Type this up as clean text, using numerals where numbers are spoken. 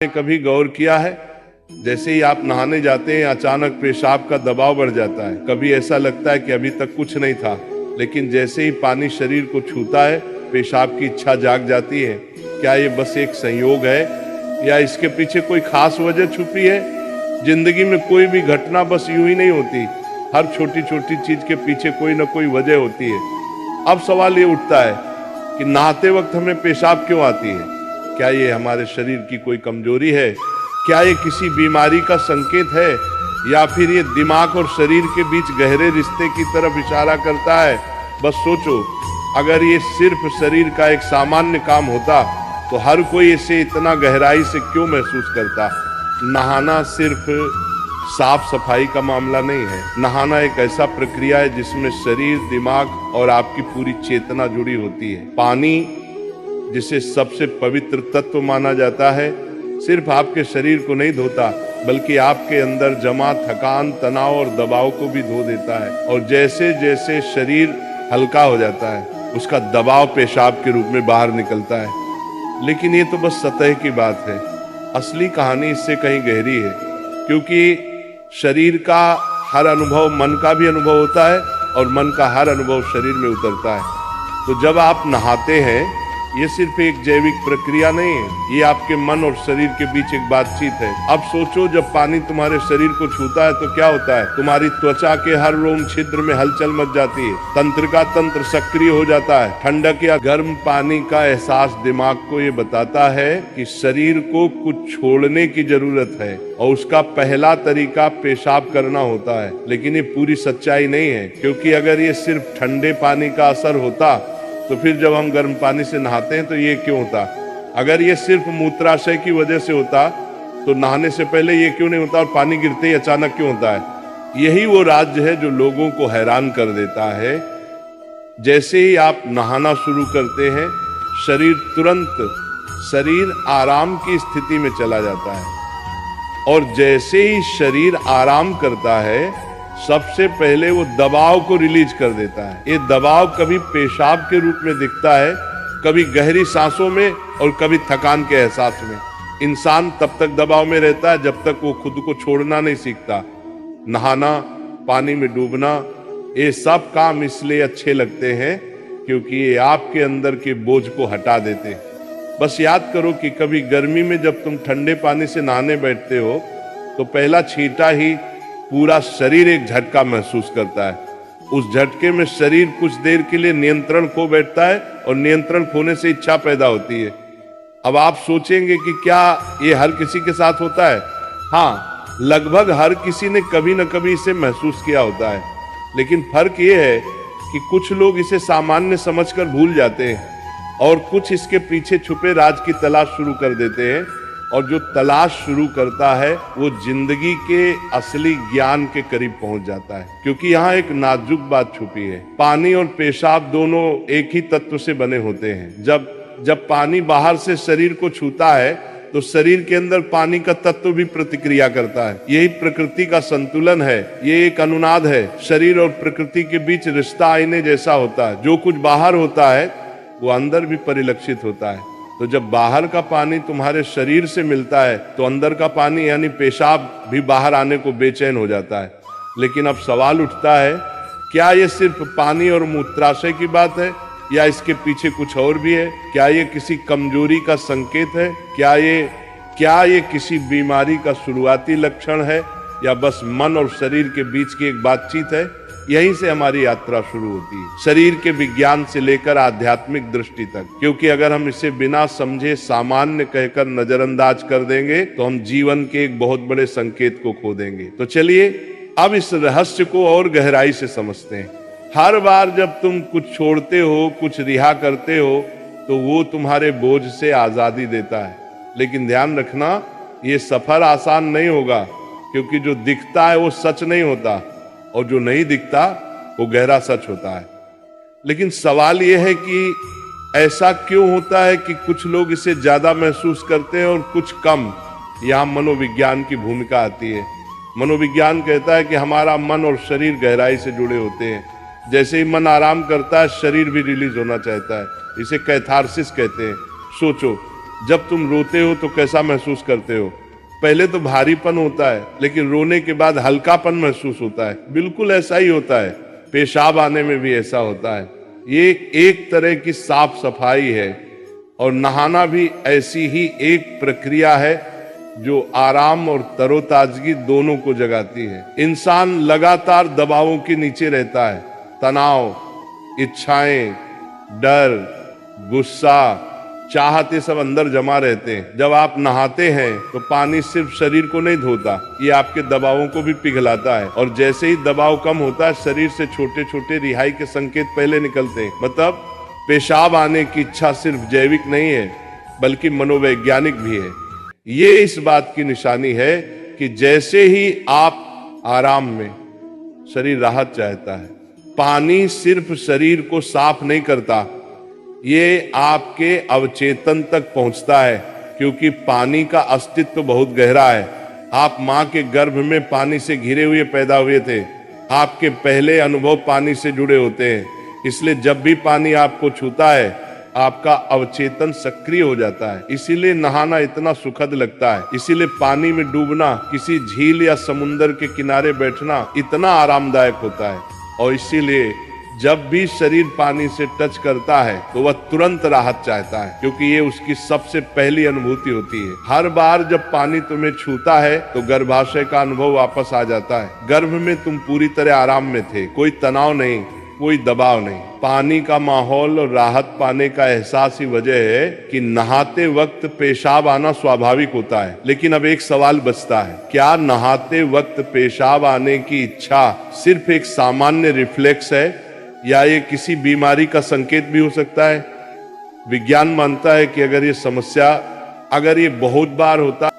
कभी गौर किया है, जैसे ही आप नहाने जाते हैं अचानक पेशाब का दबाव बढ़ जाता है। कभी ऐसा लगता है कि अभी तक कुछ नहीं था, लेकिन जैसे ही पानी शरीर को छूता है पेशाब की इच्छा जाग जाती है। क्या ये बस एक संयोग है या इसके पीछे कोई खास वजह छुपी है? जिंदगी में कोई भी घटना बस यूं ही नहीं होती, हर छोटी छोटी चीज के पीछे कोई ना कोई वजह होती है। अब सवाल ये उठता है कि नहाते वक्त हमें पेशाब क्यों आती है? क्या ये हमारे शरीर की कोई कमजोरी है? क्या ये किसी बीमारी का संकेत है, या फिर ये दिमाग और शरीर के बीच गहरे रिश्ते की तरफ इशारा करता है? बस सोचो, अगर ये सिर्फ शरीर का एक सामान्य काम होता तो हर कोई इसे इतना गहराई से क्यों महसूस करता? नहाना सिर्फ साफ सफाई का मामला नहीं है। नहाना एक ऐसा प्रक्रिया है जिसमें शरीर, दिमाग और आपकी पूरी चेतना जुड़ी होती है। पानी, जिसे सबसे पवित्र तत्व माना जाता है, सिर्फ आपके शरीर को नहीं धोता बल्कि आपके अंदर जमा थकान, तनाव और दबाव को भी धो देता है। और जैसे जैसे शरीर हल्का हो जाता है उसका दबाव पेशाब के रूप में बाहर निकलता है। लेकिन ये तो बस सतह की बात है, असली कहानी इससे कहीं गहरी है, क्योंकि शरीर का हर अनुभव मन का भी अनुभव होता है और मन का हर अनुभव शरीर में उतरता है। तो जब आप नहाते हैं ये सिर्फ एक जैविक प्रक्रिया नहीं है, ये आपके मन और शरीर के बीच एक बातचीत है। अब सोचो, जब पानी तुम्हारे शरीर को छूता है तो क्या होता है? तुम्हारी त्वचा के हर रोम छिद्र में हलचल मच जाती है, तंत्र का तंत्र सक्रिय हो जाता है। ठंडक या गर्म पानी का एहसास दिमाग को ये बताता है कि शरीर को कुछ छोड़ने की जरूरत है, और उसका पहला तरीका पेशाब करना होता है। लेकिन ये पूरी सच्चाई नहीं है, क्योंकि अगर ये सिर्फ ठंडे पानी का असर होता तो फिर जब हम गर्म पानी से नहाते हैं तो ये क्यों होता? अगर ये सिर्फ मूत्राशय की वजह से होता तो नहाने से पहले ये क्यों नहीं होता, और पानी गिरते ही अचानक क्यों होता है? यही वो राज्य है जो लोगों को हैरान कर देता है। जैसे ही आप नहाना शुरू करते हैं शरीर आराम की स्थिति में चला जाता है, और जैसे ही शरीर आराम करता है सबसे पहले वो दबाव को रिलीज कर देता है। ये दबाव कभी पेशाब के रूप में दिखता है, कभी गहरी सांसों में और कभी थकान के एहसास में। इंसान तब तक दबाव में रहता है जब तक वो खुद को छोड़ना नहीं सीखता। नहाना, पानी में डूबना, ये सब काम इसलिए अच्छे लगते हैं क्योंकि ये आपके अंदर के बोझ को हटा देते हैं। बस याद करो कि कभी गर्मी में जब तुम ठंडे पानी से नहाने बैठते हो तो पहला छींटा ही पूरा शरीर एक झटका महसूस करता है। उस झटके में शरीर कुछ देर के लिए नियंत्रण खो बैठता है, और नियंत्रण खोने से इच्छा पैदा होती है। अब आप सोचेंगे कि क्या ये हर किसी के साथ होता है? हाँ, लगभग हर किसी ने कभी न कभी इसे महसूस किया होता है। लेकिन फर्क ये है कि कुछ लोग इसे सामान्य समझकर भूल जाते हैं और कुछ इसके पीछे छुपे राज की तलाश शुरू कर देते हैं। और जो तलाश शुरू करता है वो जिंदगी के असली ज्ञान के करीब पहुंच जाता है, क्योंकि यहाँ एक नाजुक बात छुपी है। पानी और पेशाब दोनों एक ही तत्व से बने होते हैं। जब पानी बाहर से शरीर को छूता है तो शरीर के अंदर पानी का तत्व भी प्रतिक्रिया करता है। यही प्रकृति का संतुलन है, ये एक अनुनाद है। शरीर और प्रकृति के बीच रिश्ता आईने जैसा होता है। जो कुछ बाहर होता है वो अंदर भी परिलक्षित होता है। तो जब बाहर का पानी तुम्हारे शरीर से मिलता है तो अंदर का पानी यानी पेशाब भी बाहर आने को बेचैन हो जाता है। लेकिन अब सवाल उठता है, क्या ये सिर्फ पानी और मूत्राशय की बात है या इसके पीछे कुछ और भी है? क्या ये किसी कमजोरी का संकेत है? क्या ये किसी बीमारी का शुरुआती लक्षण है, या बस मन और शरीर के बीच की एक बातचीत है? यहीं से हमारी यात्रा शुरू होती है, शरीर के विज्ञान से लेकर आध्यात्मिक दृष्टि तक। क्योंकि अगर हम इसे बिना समझे सामान्य कहकर नजरअंदाज कर देंगे तो हम जीवन के एक बहुत बड़े संकेत को खो देंगे। तो चलिए अब इस रहस्य को और गहराई से समझते हैं। हर बार जब तुम कुछ छोड़ते हो, कुछ रिहा करते हो, तो वो तुम्हारे बोझ से आजादी देता है। लेकिन ध्यान रखना, ये सफर आसान नहीं होगा, क्योंकि जो दिखता है वो सच नहीं होता, और जो नहीं दिखता वो गहरा सच होता है। लेकिन सवाल यह है कि ऐसा क्यों होता है कि कुछ लोग इसे ज्यादा महसूस करते हैं और कुछ कम? यहाँ मनोविज्ञान की भूमिका आती है। मनोविज्ञान कहता है कि हमारा मन और शरीर गहराई से जुड़े होते हैं। जैसे ही मन आराम करता है शरीर भी रिलीज होना चाहता है। इसे कैथारसिस कहते हैं। सोचो, जब तुम रोते हो तो कैसा महसूस करते हो? पहले तो भारीपन होता है, लेकिन रोने के बाद हल्कापन महसूस होता है। बिल्कुल ऐसा ही होता है, पेशाब आने में भी ऐसा होता है। ये एक तरह की साफ सफाई है, और नहाना भी ऐसी ही एक प्रक्रिया है जो आराम और तरोताजगी दोनों को जगाती है। इंसान लगातार दबावों के नीचे रहता है। तनाव, इच्छाएं, डर, गुस्सा, चाहते सब अंदर जमा रहते हैं। जब आप नहाते हैं तो पानी सिर्फ शरीर को नहीं धोता, ये आपके दबावों को भी पिघलाता है। और जैसे ही दबाव कम होता है, शरीर से छोटे छोटे रिहाई के संकेत पहले निकलते हैं। मतलब पेशाब आने की इच्छा सिर्फ जैविक नहीं है, बल्कि मनोवैज्ञानिक भी है। ये इस बात की निशानी है कि जैसे ही आप आराम में, शरीर राहत चाहता है। पानी सिर्फ शरीर को साफ नहीं करता, ये आपके अवचेतन तक पहुंचता है, क्योंकि पानी का अस्तित्व बहुत गहरा है। आप मां के गर्भ में पानी से घिरे हुए पैदा हुए थे। आपके पहले अनुभव पानी से जुड़े होते हैं। इसलिए जब भी पानी आपको छूता है, आपका अवचेतन सक्रिय हो जाता है। इसीलिए नहाना इतना सुखद लगता है। इसीलिए पानी में डूबना, किसी झील या समुंदर के किनारे बैठना इतना आरामदायक होता है। और इसीलिए जब भी शरीर पानी से टच करता है तो वह तुरंत राहत चाहता है, क्योंकि ये उसकी सबसे पहली अनुभूति होती है। हर बार जब पानी तुम्हें छूता है तो गर्भाशय का अनुभव वापस आ जाता है। गर्भ में तुम पूरी तरह आराम में थे, कोई तनाव नहीं, कोई दबाव नहीं। पानी का माहौल और राहत पाने का एहसास ही वजह है कि नहाते वक्त पेशाब आना स्वाभाविक होता है। लेकिन अब एक सवाल बचता है, क्या नहाते वक्त पेशाब आने की इच्छा सिर्फ एक सामान्य रिफ्लेक्स है, या ये किसी बीमारी का संकेत भी हो सकता है? विज्ञान मानता है कि अगर ये बहुत बार होता